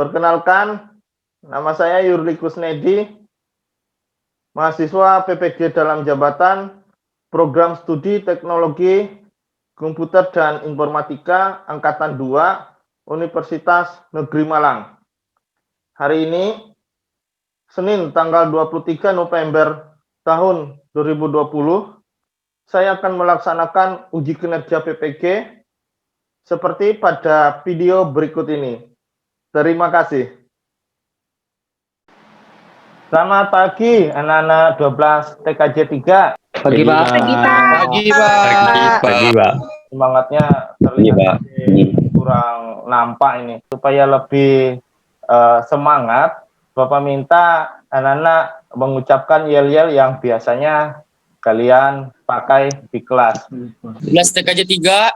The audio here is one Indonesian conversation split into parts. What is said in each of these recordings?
Perkenalkan, nama saya Yurli Kusnedi, mahasiswa PPG dalam jabatan Program Studi Teknologi Komputer dan Informatika Angkatan 2 Universitas Negeri Malang. Hari ini, Senin tanggal 23 November tahun 2020, saya akan melaksanakan uji kinerja PPG seperti pada video berikut ini. Terima kasih. Selamat pagi anak-anak 12 TKJ 3. Pagi, Pak. Pagi, Pak. Pagi, Pak. Pagi, Pak. Semangatnya terlihat kurang nampak ini. Supaya lebih semangat, Bapak minta anak-anak mengucapkan yel-yel yang biasanya kalian pakai di kelas. 12 TKJ 3.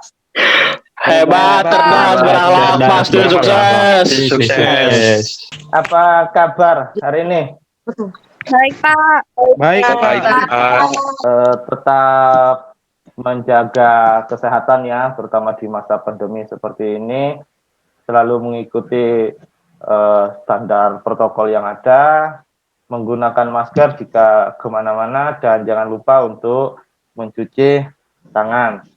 Hebat, cerdas, berakhlak, pasti sukses. Sukses. Apa kabar hari ini? Baik, Pak. Baik, Pak. Tetap menjaga kesehatan ya, terutama di masa pandemi seperti ini. Selalu mengikuti standar protokol yang ada, menggunakan masker jika kemana-mana, dan jangan lupa untuk mencuci tangan.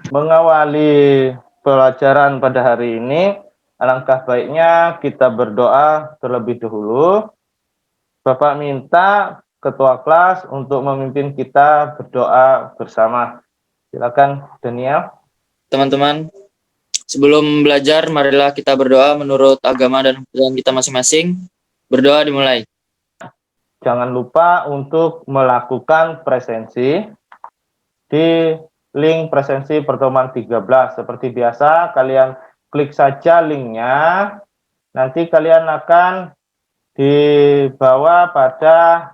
Mengawali pelajaran pada hari ini, alangkah baiknya kita berdoa terlebih dahulu. Bapak minta ketua kelas untuk memimpin kita berdoa bersama. Silakan, Daniel. Teman-teman, sebelum belajar, marilah kita berdoa menurut agama dan kepercayaan kita masing-masing. Berdoa dimulai. Jangan lupa untuk melakukan presensi di link presensi pertemuan 13. Seperti biasa, kalian klik saja linknya. Nanti kalian akan dibawa pada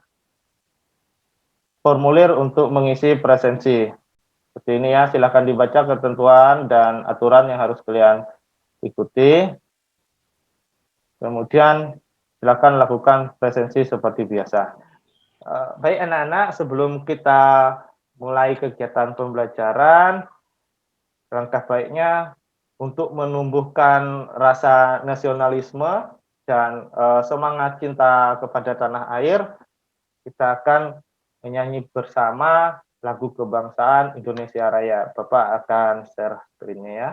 formulir untuk mengisi presensi. Seperti ini ya, silakan dibaca ketentuan dan aturan yang harus kalian ikuti. Kemudian silakan lakukan presensi seperti biasa. Baik anak-anak, sebelum kita mulai kegiatan pembelajaran, langkah baiknya untuk menumbuhkan rasa nasionalisme dan semangat cinta kepada tanah air, kita akan menyanyi bersama lagu kebangsaan Indonesia Raya. Bapak akan share screen-nya ya.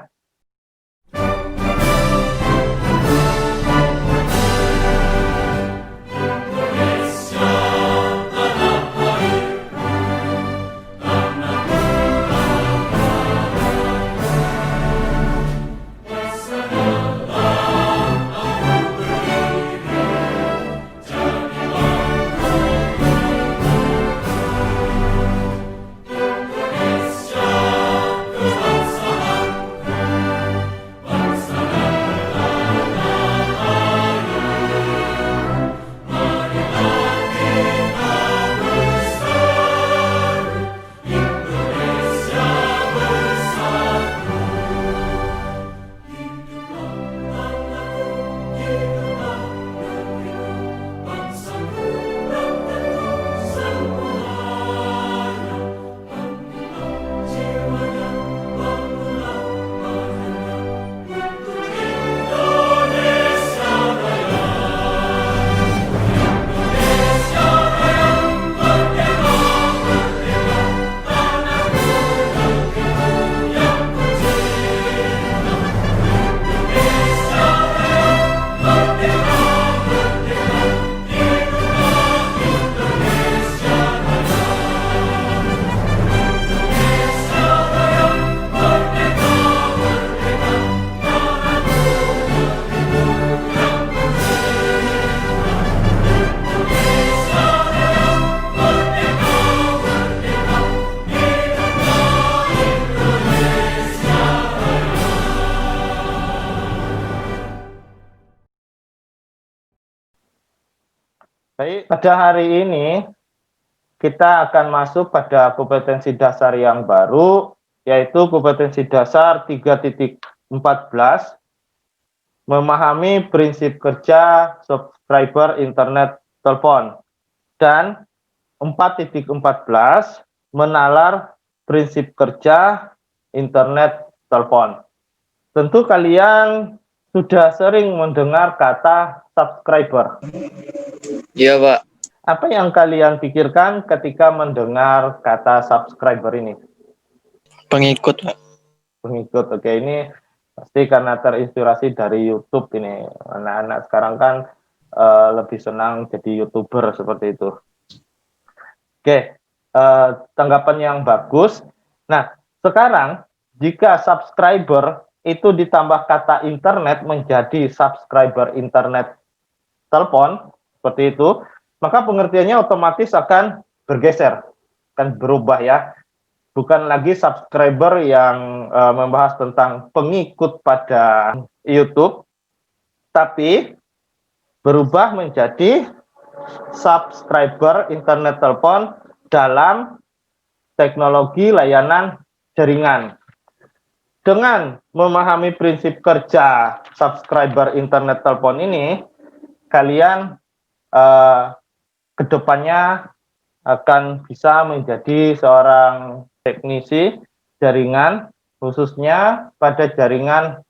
Baik, pada hari ini kita akan masuk pada kompetensi dasar yang baru, yaitu kompetensi dasar 3.14, memahami prinsip kerja subscriber internet telepon, dan 4.14, menalar prinsip kerja internet telepon. Tentu kalian sudah sering mendengar kata subscriber. Iya, Pak. Apa yang kalian pikirkan ketika mendengar kata subscriber ini? Pengikut, Pak. Pengikut, oke, ini pasti karena terinspirasi dari YouTube ini. Anak-anak sekarang kan lebih senang jadi YouTuber seperti itu. Oke, tanggapan yang bagus. Nah, sekarang jika subscriber itu ditambah kata internet menjadi subscriber internet telepon, seperti itu, maka pengertiannya otomatis akan bergeser, akan berubah ya. Bukan lagi subscriber yang membahas tentang pengikut pada YouTube, tapi berubah menjadi subscriber internet telepon dalam teknologi layanan jaringan. Dengan memahami prinsip kerja subscriber internet telepon ini, kalian kedepannya akan bisa menjadi seorang teknisi jaringan, khususnya pada jaringan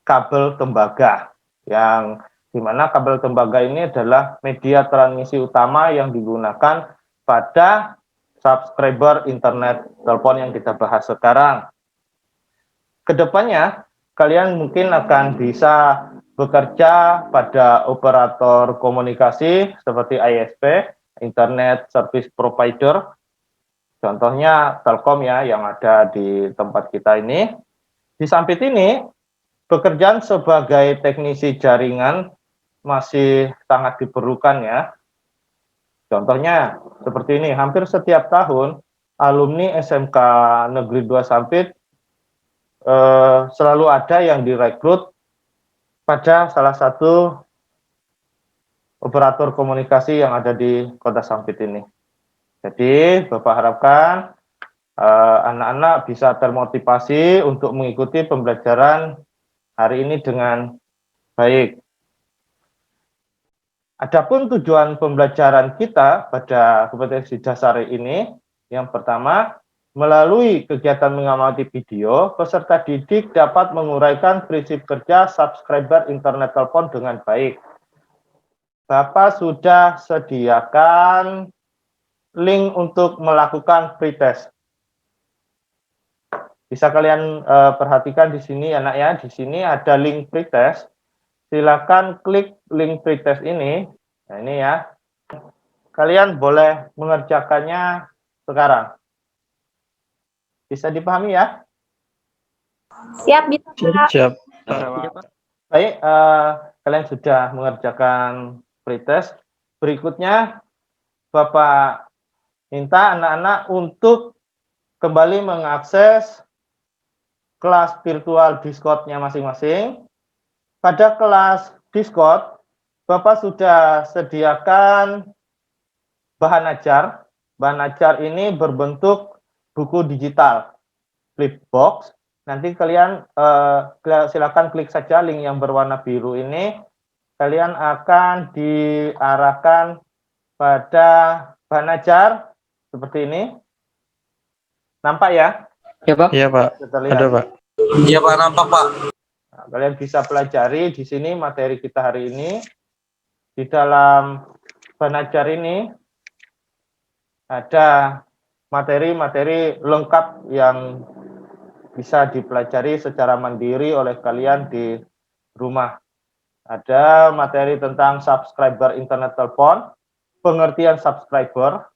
kabel tembaga, yang dimana kabel tembaga ini adalah media transmisi utama yang digunakan pada subscriber internet telepon yang kita bahas sekarang. Kedepannya, kalian mungkin akan bisa bekerja pada operator komunikasi seperti ISP, Internet Service Provider, contohnya Telkom ya, yang ada di tempat kita ini. Di samping ini, pekerjaan sebagai teknisi jaringan masih sangat diperlukan ya. Contohnya seperti ini, hampir setiap tahun alumni SMK Negeri 2 Sampit selalu ada yang direkrut pada salah satu operator komunikasi yang ada di Kota Sampit ini. Jadi Bapak harapkan anak-anak bisa termotivasi untuk mengikuti pembelajaran hari ini dengan baik. Adapun tujuan pembelajaran kita pada kompetensi dasar ini, yang pertama, melalui kegiatan mengamati video, peserta didik dapat menguraikan prinsip kerja subscriber internet telepon dengan baik. Bapak sudah sediakan link untuk melakukan pretest. Bisa kalian perhatikan di sini anak ya, di sini ada link pretest. Silakan klik link pretest ini. Nah, ini ya. Kalian boleh mengerjakannya sekarang. Bisa dipahami ya? Siap, bisa, Pak. Siap. Baik, kalian sudah mengerjakan pretest. Berikutnya, Bapak minta anak-anak untuk kembali mengakses kelas virtual Discord-nya masing-masing. Pada kelas Discord, Bapak sudah sediakan bahan ajar. Bahan ajar ini berbentuk buku digital, flipbox. Nanti kalian silakan klik saja link yang berwarna biru ini. Kalian akan diarahkan pada bahan ajar seperti ini. Nampak ya? Ya, Pak. Iya, Pak. Kita lihat. Ada, Pak. Iya Pak, nampak Pak. Nah, kalian bisa pelajari di sini materi kita hari ini. Di dalam bahan ajar ini ada materi-materi lengkap yang bisa dipelajari secara mandiri oleh kalian di rumah. Ada materi tentang subscriber internet telepon, pengertian subscriber,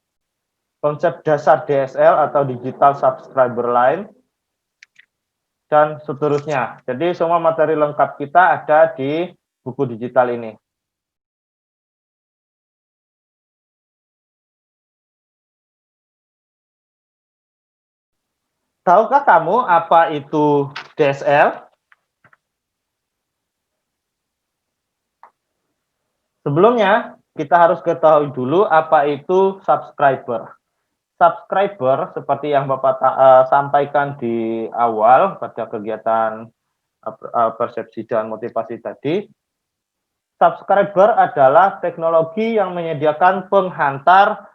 konsep dasar DSL atau digital subscriber line, dan seterusnya. Jadi semua materi lengkap kita ada di buku digital ini. Tahukah kamu apa itu DSL? Sebelumnya, kita harus ketahui dulu apa itu subscriber. Subscriber, seperti yang Bapak sampaikan di awal pada kegiatan persepsi dan motivasi tadi, subscriber adalah teknologi yang menyediakan penghantar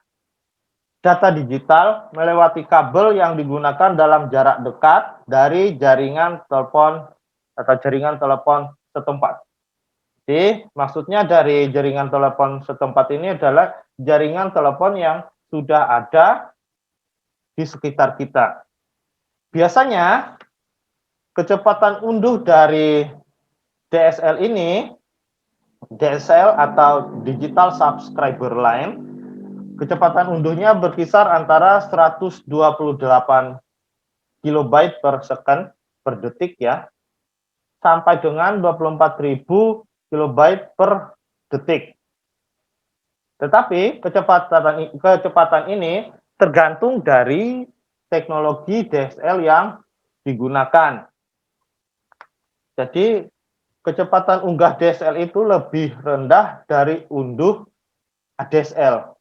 data digital melewati kabel yang digunakan dalam jarak dekat dari jaringan telepon atau jaringan telepon setempat. Jadi maksudnya dari jaringan telepon setempat ini adalah jaringan telepon yang sudah ada di sekitar kita. Biasanya kecepatan unduh dari DSL ini, DSL atau Digital Subscriber Line, kecepatan unduhnya berkisar antara 128 kilobyte per second per detik ya, sampai dengan 24.000 kilobyte per detik. Tetapi kecepatan ini tergantung dari teknologi DSL yang digunakan. Jadi kecepatan unggah DSL itu lebih rendah dari unduh ADSL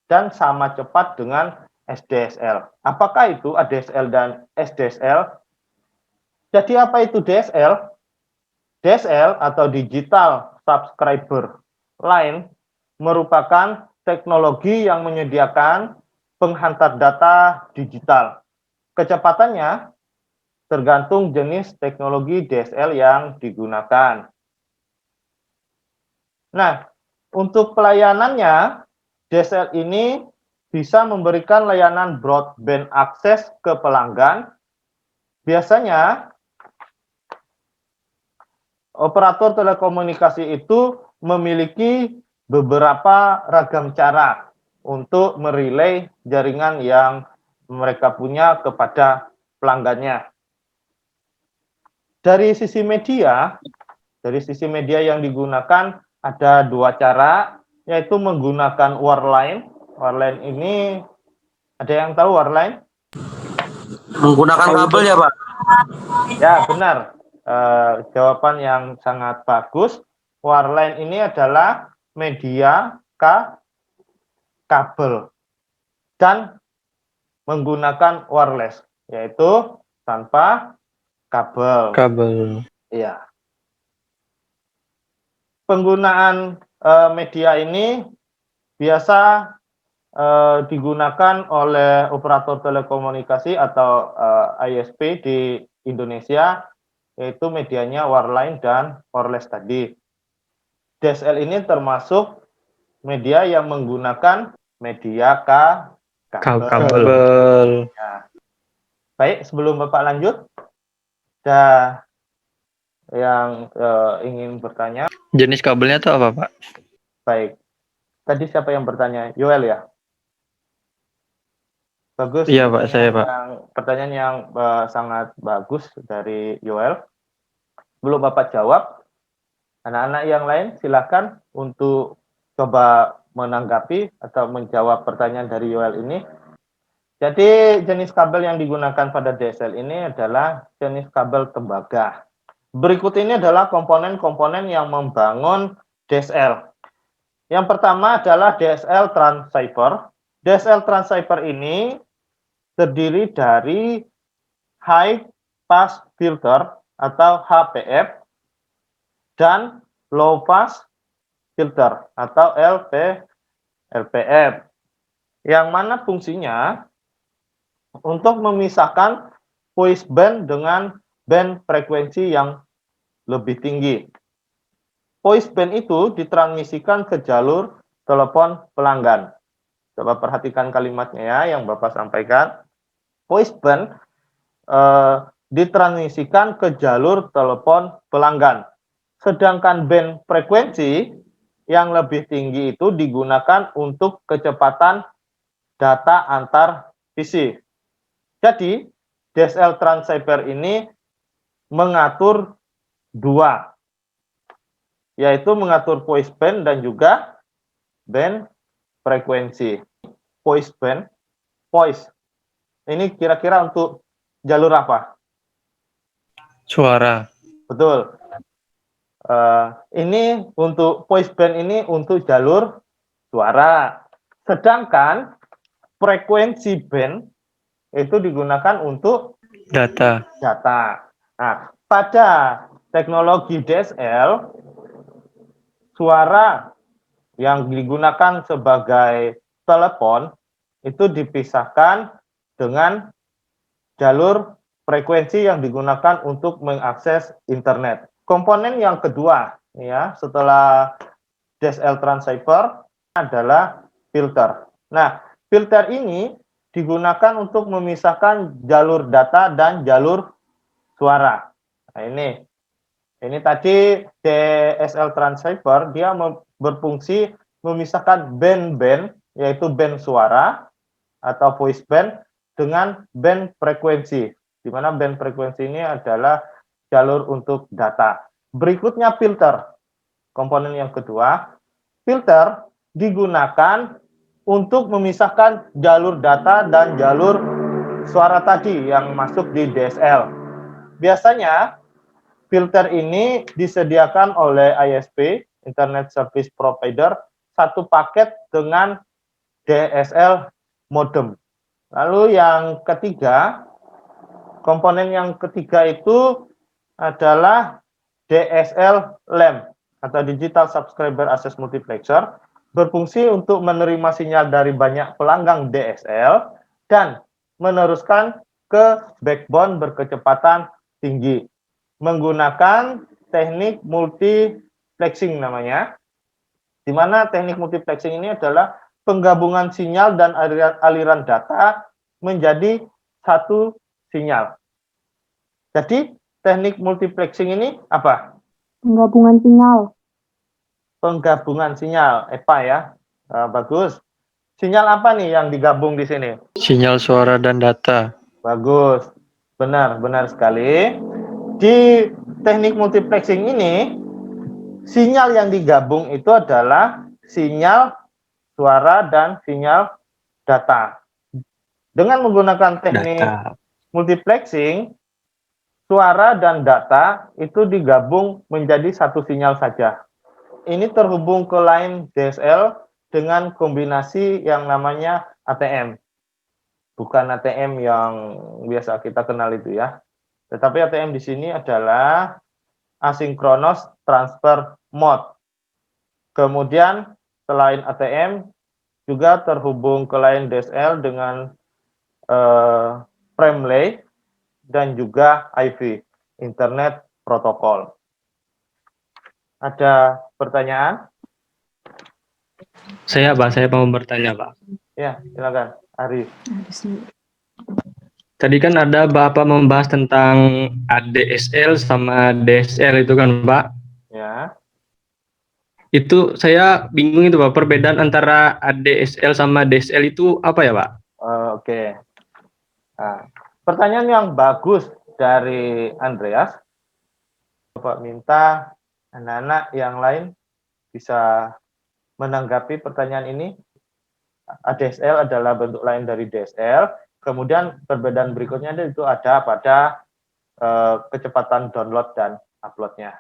dan sama cepat dengan SDSL. Apakah itu ADSL dan SDSL? Jadi apa itu DSL? DSL atau Digital Subscriber Line merupakan teknologi yang menyediakan penghantar data digital. Kecepatannya tergantung jenis teknologi DSL yang digunakan. Nah, untuk pelayanannya, DSL ini bisa memberikan layanan broadband akses ke pelanggan. Biasanya, operator telekomunikasi itu memiliki beberapa ragam cara untuk merelay jaringan yang mereka punya kepada pelanggannya. Dari sisi media yang digunakan ada dua cara, yaitu menggunakan wireline. Wireline ini, ada yang tahu wireline? Menggunakan kabel ya, Pak? Ya, benar. Jawaban yang sangat bagus. Wireline ini adalah media kabel dan menggunakan wireless, yaitu tanpa kabel. Iya. Penggunaan media ini biasa digunakan oleh operator telekomunikasi atau ISP di Indonesia, yaitu medianya wireline dan wireless tadi. DSL ini termasuk media yang menggunakan media kabel. Ya. Baik, sebelum Bapak lanjut, ada yang ingin bertanya? Jenis kabelnya itu apa, Pak? Baik. Tadi siapa yang bertanya? Yoel ya? Bagus. Iya, Pak, saya, Pak. Pertanyaan yang sangat bagus dari Yoel. Belum Bapak jawab, anak-anak yang lain silakan untuk coba menanggapi atau menjawab pertanyaan dari Yoel ini. Jadi jenis kabel yang digunakan pada DSL ini adalah jenis kabel tembaga. Berikut ini adalah komponen-komponen yang membangun DSL. Yang pertama adalah DSL transceiver. DSL transceiver ini terdiri dari high pass filter atau HPF dan low pass filter atau LPF. Yang mana fungsinya untuk memisahkan voice band dengan band frekuensi yang lebih tinggi. Voice band itu ditransmisikan ke jalur telepon pelanggan. Coba perhatikan kalimatnya ya yang Bapak sampaikan. Voice band ditransmisikan ke jalur telepon pelanggan. Sedangkan band frekuensi yang lebih tinggi itu digunakan untuk kecepatan data antar PC. Jadi, DSL transceiver ini mengatur dua, yaitu mengatur voice band dan juga band frekuensi. Voice band, voice. Ini kira-kira untuk jalur apa? Suara. Betul. Ini untuk voice band ini untuk jalur suara. Sedangkan frekuensi band itu digunakan untuk Data. Nah, pada teknologi DSL, suara yang digunakan sebagai telepon itu dipisahkan dengan jalur frekuensi yang digunakan untuk mengakses internet. komponen yang kedua ya setelah DSL transceiver adalah filter. Nah, filter ini digunakan untuk memisahkan jalur data dan jalur suara. Nah, ini tadi DSL transceiver dia berfungsi memisahkan band-band, yaitu band suara atau voice band dengan band frekuensi, di mana band frekuensi ini adalah jalur untuk data. Berikutnya filter, komponen yang kedua. Filter digunakan untuk memisahkan jalur data dan jalur suara tadi yang masuk di DSL. Biasanya filter ini disediakan oleh ISP, Internet Service Provider, satu paket dengan DSL modem. Lalu yang ketiga, komponen yang ketiga itu adalah DSL LAM atau Digital Subscriber Access Multiplexer, berfungsi untuk menerima sinyal dari banyak pelanggan DSL dan meneruskan ke backbone berkecepatan tinggi menggunakan teknik multiplexing namanya, di mana teknik multiplexing ini adalah penggabungan sinyal dan aliran data menjadi satu sinyal. Jadi teknik multiplexing ini apa? Penggabungan sinyal. Penggabungan sinyal, EPA ya. Bagus. Sinyal apa nih yang digabung di sini? Sinyal suara dan data. Bagus. Benar sekali. Di teknik multiplexing ini, sinyal yang digabung itu adalah sinyal suara dan sinyal data. Dengan menggunakan teknik multiplexing, suara dan data itu digabung menjadi satu sinyal saja. Ini terhubung ke line DSL dengan kombinasi yang namanya ATM. Bukan ATM yang biasa kita kenal itu ya. Tetapi ATM di sini adalah Asynchronous Transfer Mode. Kemudian selain ATM juga terhubung ke line DSL dengan Frame-Relay dan juga IV, Internet Protocol. Ada pertanyaan? Saya mau bertanya, Pak. Ya, silakan, Arif. Tadi kan ada Bapak membahas tentang ADSL sama DSL itu kan, Pak? Ya. Itu saya bingung itu, Pak. Perbedaan antara ADSL sama DSL itu apa ya, Pak? Oke. Nah, pertanyaan yang bagus dari Andreas. Bapak minta anak-anak yang lain bisa menanggapi pertanyaan ini. ADSL adalah bentuk lain dari DSL. Kemudian perbedaan berikutnya itu ada pada kecepatan download dan uploadnya.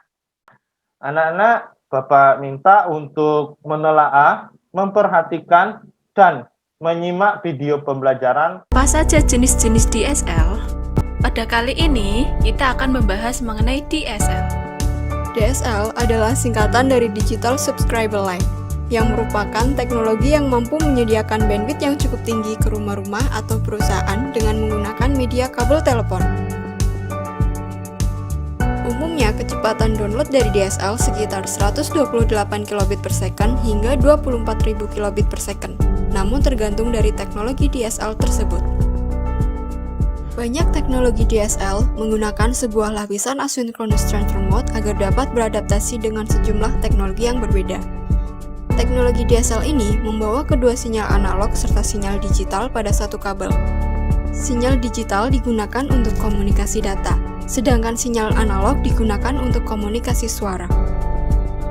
Anak-anak, Bapak minta untuk menelaah, memperhatikan, dan menyimak video pembelajaran. Apa saja jenis-jenis DSL? Pada kali ini, kita akan membahas mengenai DSL. DSL adalah singkatan dari Digital Subscriber Line, yang merupakan teknologi yang mampu menyediakan bandwidth yang cukup tinggi ke rumah-rumah atau perusahaan dengan menggunakan media kabel telepon. Umumnya, kecepatan download dari DSL sekitar 128 kilobit per second hingga 24.000 kilobit per second, namun tergantung dari teknologi DSL tersebut. Banyak teknologi DSL menggunakan sebuah lapisan asynchronous transfer mode agar dapat beradaptasi dengan sejumlah teknologi yang berbeda. Teknologi DSL ini membawa kedua sinyal analog serta sinyal digital pada satu kabel. Sinyal digital digunakan untuk komunikasi data, sedangkan sinyal analog digunakan untuk komunikasi suara.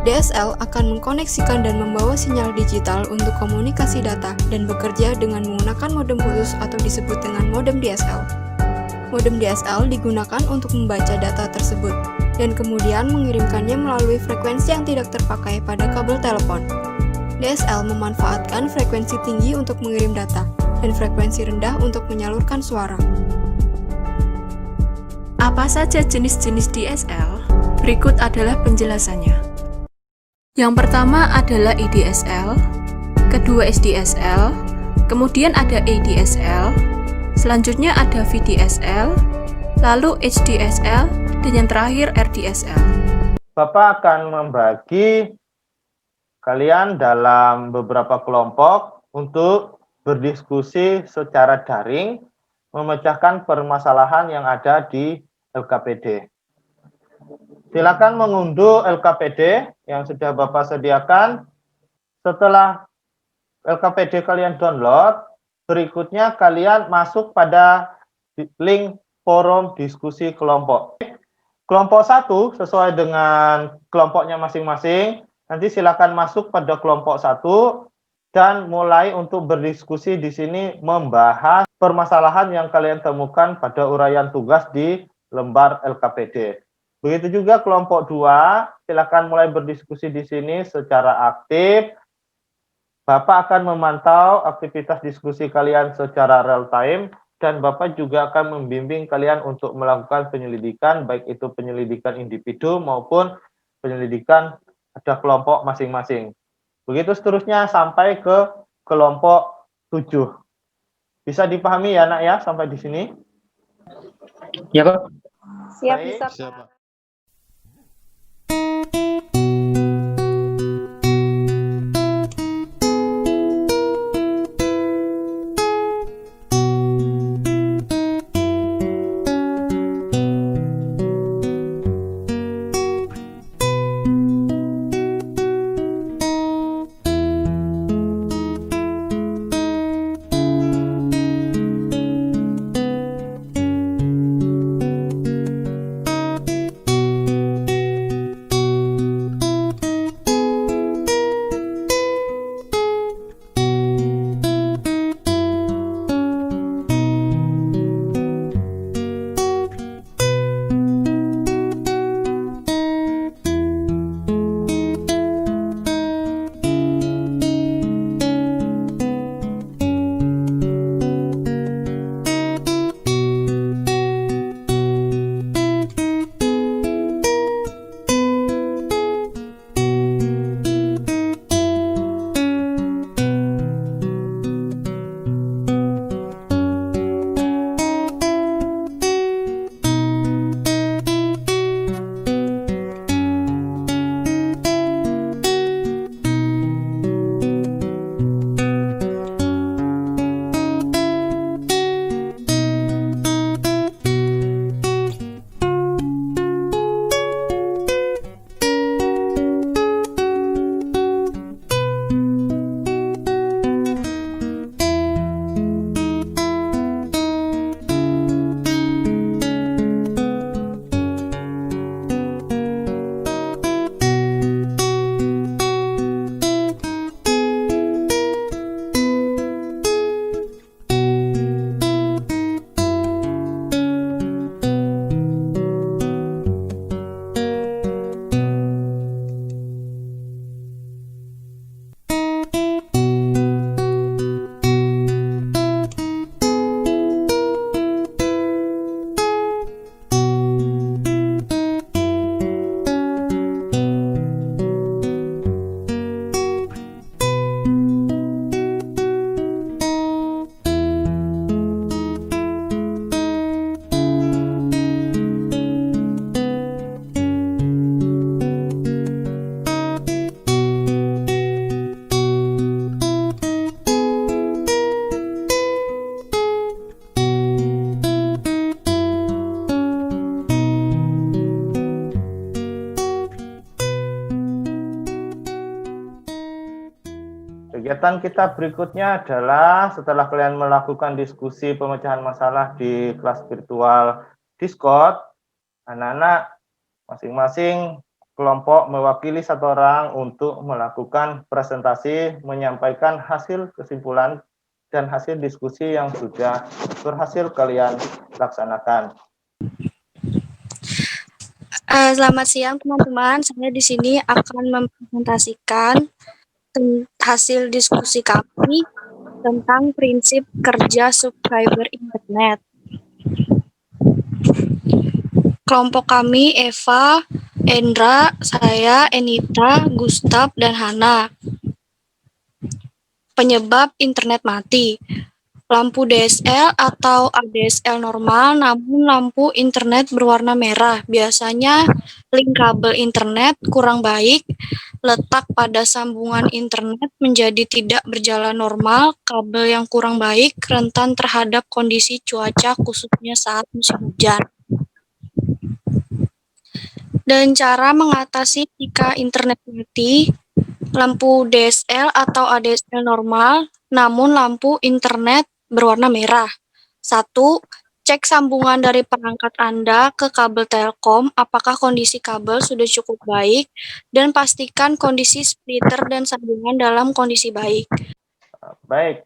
DSL akan mengkoneksikan dan membawa sinyal digital untuk komunikasi data dan bekerja dengan menggunakan modem khusus atau disebut dengan modem DSL. Modem DSL digunakan untuk membaca data tersebut dan kemudian mengirimkannya melalui frekuensi yang tidak terpakai pada kabel telepon. DSL memanfaatkan frekuensi tinggi untuk mengirim data dan frekuensi rendah untuk menyalurkan suara. Apa saja jenis-jenis DSL? Berikut adalah penjelasannya. Yang pertama adalah EDSL, kedua SDSL, kemudian ada ADSL, selanjutnya ada VDSL, lalu HDSL, dan yang terakhir RDSL. Bapak akan membagi kalian dalam beberapa kelompok untuk berdiskusi secara daring, memecahkan permasalahan yang ada di LKPD. Silakan mengunduh LKPD yang sudah Bapak sediakan. Setelah LKPD kalian download, berikutnya kalian masuk pada link forum diskusi kelompok. Kelompok 1 sesuai dengan kelompoknya masing-masing. Nanti silakan masuk pada kelompok 1 dan mulai untuk berdiskusi di sini membahas permasalahan yang kalian temukan pada uraian tugas di lembar LKPD. Begitu juga kelompok 2, silakan mulai berdiskusi di sini secara aktif. Bapak akan memantau aktivitas diskusi kalian secara real time dan Bapak juga akan membimbing kalian untuk melakukan penyelidikan, baik itu penyelidikan individu maupun penyelidikan ada kelompok masing-masing. Begitu seterusnya sampai ke kelompok 7. Bisa dipahami ya, Nak ya, sampai di sini? Ya, Pak. Siap, Baik. bisa, Siap, Pak. Pak. Kegiatan kita berikutnya adalah setelah kalian melakukan diskusi pemecahan masalah di kelas virtual Discord, anak-anak masing-masing kelompok mewakili satu orang untuk melakukan presentasi, menyampaikan hasil kesimpulan dan hasil diskusi yang sudah berhasil kalian laksanakan. Selamat siang teman-teman, saya di sini akan mempresentasikan hasil diskusi kami tentang prinsip kerja subscriber internet. Kelompok kami Eva, Endra, saya, Enita, Gustaf, dan Hana. Penyebab internet mati. lampu DSL atau ADSL normal, namun lampu internet berwarna merah. Biasanya link kabel internet kurang baik, letak pada sambungan internet menjadi tidak berjalan normal, kabel yang kurang baik, rentan terhadap kondisi cuaca khususnya saat musim hujan. Dan cara mengatasi jika internet mati, lampu DSL atau ADSL normal, namun lampu internet berwarna merah. 1. Cek sambungan dari perangkat Anda ke kabel Telkom, apakah kondisi kabel sudah cukup baik, dan pastikan kondisi splitter dan sambungan dalam kondisi baik. Baik,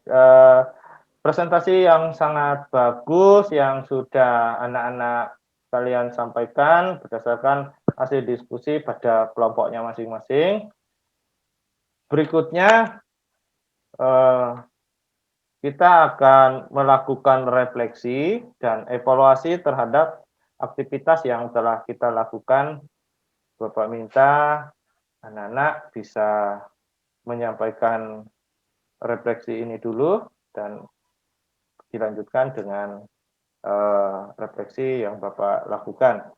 presentasi yang sangat bagus yang sudah anak-anak kalian sampaikan berdasarkan hasil diskusi pada kelompoknya masing-masing. Berikutnya, kita akan melakukan refleksi dan evaluasi terhadap aktivitas yang telah kita lakukan. Bapak minta anak-anak bisa menyampaikan refleksi ini dulu dan dilanjutkan dengan refleksi yang Bapak lakukan.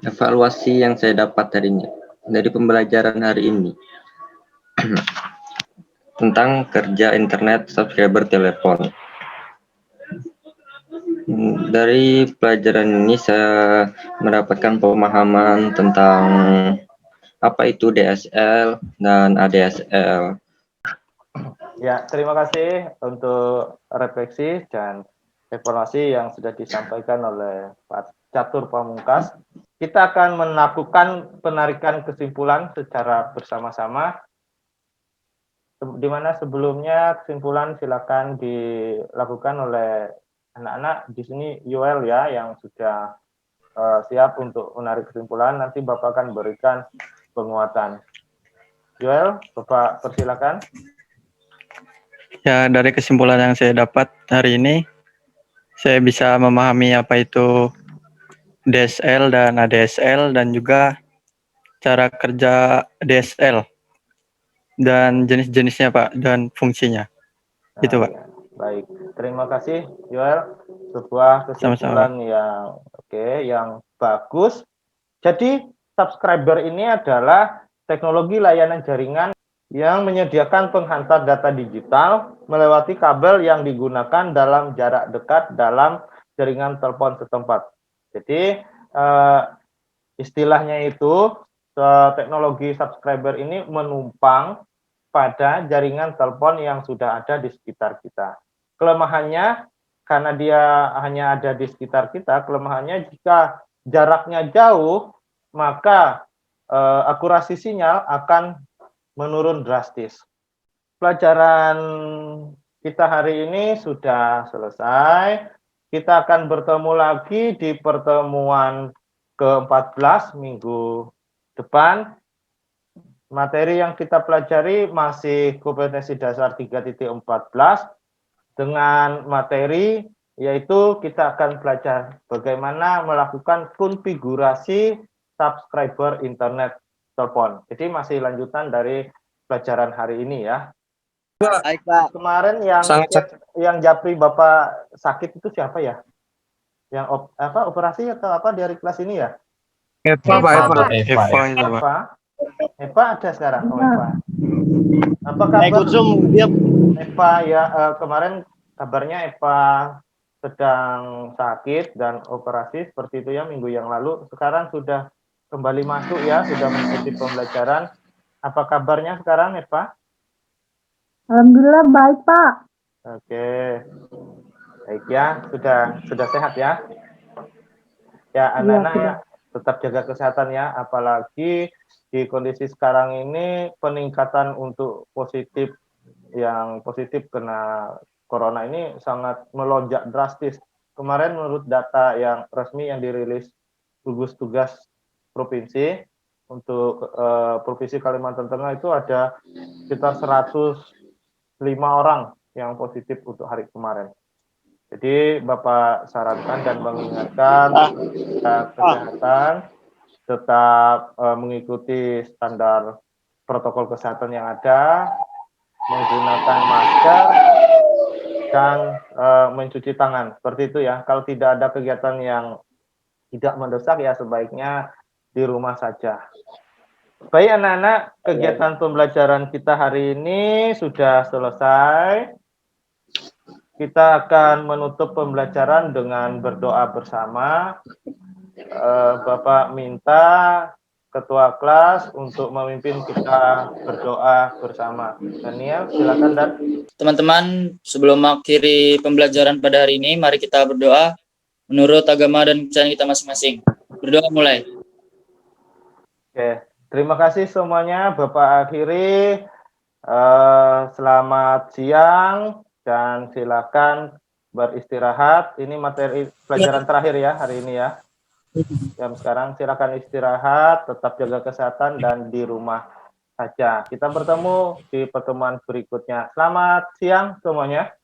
Evaluasi yang saya dapat dari pembelajaran hari ini tentang kerja internet subscriber telepon. Dari pelajaran ini saya mendapatkan pemahaman tentang apa itu DSL dan ADSL. Ya, terima kasih untuk refleksi dan evaluasi yang sudah disampaikan oleh Pak Catur Pamungkas. Kita akan melakukan penarikan kesimpulan secara bersama-sama. Di mana sebelumnya kesimpulan silakan dilakukan oleh anak-anak. Di sini Yoel ya yang sudah siap untuk menarik kesimpulan. Nanti Bapak akan berikan penguatan. Yoel, Bapak persilakan. Ya, dari kesimpulan yang saya dapat hari ini, saya bisa memahami apa itu DSL dan ADSL dan juga cara kerja DSL dan jenis-jenisnya Pak dan fungsinya. Itu Pak. Ya, baik, terima kasih Yoel. Sebuah kesimpulan yang bagus. Jadi subscriber ini adalah teknologi layanan jaringan yang menyediakan penghantar data digital melewati kabel yang digunakan dalam jarak dekat dalam jaringan telepon setempat. Jadi istilahnya itu teknologi subscriber ini menumpang pada jaringan telepon yang sudah ada di sekitar kita. Kelemahannya, karena dia hanya ada di sekitar kita, kelemahannya jika jaraknya jauh, maka akurasi sinyal akan menurun drastis. Pelajaran kita hari ini sudah selesai. Kita akan bertemu lagi di pertemuan ke-14 minggu depan. Materi yang kita pelajari masih kompetensi dasar 3.14 dengan materi yaitu kita akan belajar bagaimana melakukan konfigurasi subscriber internet telepon. Jadi masih lanjutan dari pelajaran hari ini ya. Baik, Pak. Kemarin yang japri Bapak sakit itu siapa ya? Yang operasi atau apa dari kelas ini ya? Eva, Pak. Eva. Eva ada sekarang, Eva. Apa kabar? Eva ya, kemarin kabarnya Eva sedang sakit dan operasi seperti itu ya minggu yang lalu. Sekarang sudah kembali masuk ya, sudah mengikuti pembelajaran. Apa kabarnya sekarang Eva? Alhamdulillah baik, Pak. Oke. Baik ya, sudah sehat ya. Ya, anak-anak ya, tetap jaga kesehatan ya, apalagi di kondisi sekarang ini peningkatan untuk yang positif kena corona ini sangat melonjak drastis. Kemarin menurut data yang resmi yang dirilis gugus tugas provinsi untuk Provinsi Kalimantan Tengah itu ada sekitar 105 orang yang positif untuk hari kemarin. Jadi Bapak sarankan dan mengingatkan kesehatan tetap mengikuti standar protokol kesehatan yang ada, menggunakan masker, dan mencuci tangan. Seperti itu ya. Kalau tidak ada kegiatan yang tidak mendesak ya sebaiknya di rumah saja. Baik anak-anak, kegiatan pembelajaran kita hari ini sudah selesai. Kita akan menutup pembelajaran dengan berdoa bersama. Bapak minta Ketua kelas untuk memimpin kita berdoa bersama. Daniel, silakan Dan. Teman-teman, sebelum mengakhiri pembelajaran pada hari ini, mari kita berdoa menurut agama dan kepercayaan kita masing-masing. Berdoa mulai. Oke, terima kasih semuanya. Bapak akhiri. Selamat siang dan silakan beristirahat. Ini materi pelajaran terakhir ya hari ini ya. Jam sekarang silakan istirahat, tetap jaga kesehatan dan di rumah saja. Kita bertemu di pertemuan berikutnya. Selamat siang semuanya.